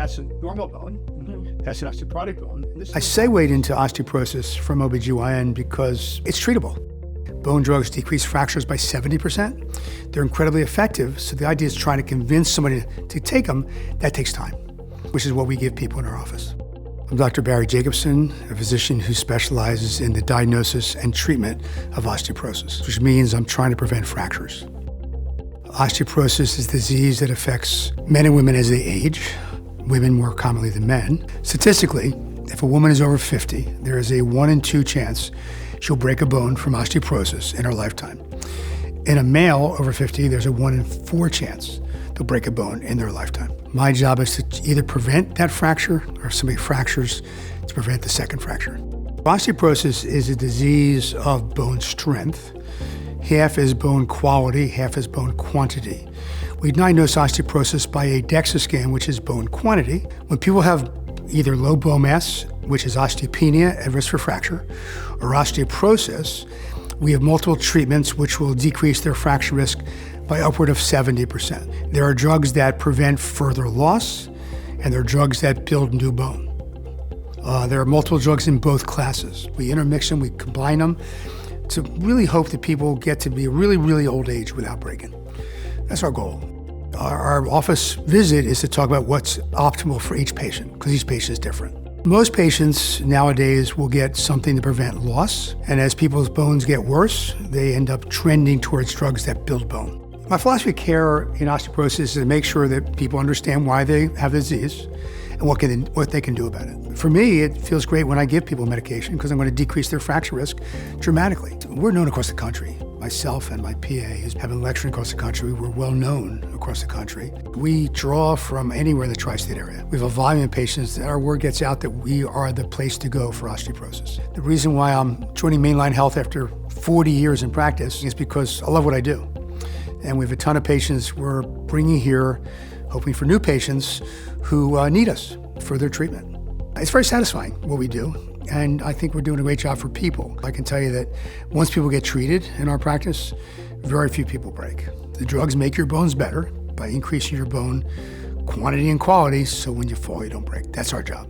that's a normal bone. That's an osteoporotic bone. I segued into osteoporosis from OBGYN because it's treatable. Bone drugs decrease fractures by 70%. They're incredibly effective, so the idea is trying to convince somebody to take them. That takes time, which is what we give people in our office. I'm Dr. Barry Jacobson, a physician who specializes in the diagnosis and treatment of osteoporosis, which means I'm trying to prevent fractures. Osteoporosis is a disease that affects men and women as they age, women more commonly than men. Statistically, if a woman is over 50, there is a 1 in 2 chance she'll break a bone from osteoporosis in her lifetime. In a male over 50, there's a 1 in 4 chance they'll break a bone in their lifetime. My job is to either prevent that fracture, or if somebody fractures, to prevent the second fracture. Osteoporosis is a disease of bone strength. Half is bone quality, half is bone quantity. We diagnose osteoporosis by a DEXA scan, which is bone quantity. When people have either low bone mass, which is osteopenia at risk for fracture, or osteoporosis, we have multiple treatments which will decrease their fracture risk by upward of 70%. There are drugs that prevent further loss, and there are drugs that build new bone. There are multiple drugs in both classes. We intermix them, we combine them to really hope that people get to be a really, really old age without breaking. That's our goal. Our office visit is to talk about what's optimal for each patient, because each patient is different. Most patients nowadays will get something to prevent loss, and as people's bones get worse, they end up trending towards drugs that build bone. My philosophy of care in osteoporosis is to make sure that people understand why they have the disease and what they can do about it. For me, it feels great when I give people medication because I'm going to decrease their fracture risk dramatically. We're known across the country. Myself and my PA have been lecturing across the country. We're well known across the country. We draw from anywhere in the tri-state area. We have a volume of patients that our word gets out that we are the place to go for osteoporosis. The reason why I'm joining Mainline Health after 40 years in practice is because I love what I do. And we have a ton of patients we're bringing here, hoping for new patients who need us for their treatment. It's very satisfying what we do, and I think we're doing a great job for people. I can tell you that once people get treated in our practice, very few people break. The drugs make your bones better by increasing your bone quantity and quality, so when you fall, you don't break. That's our job.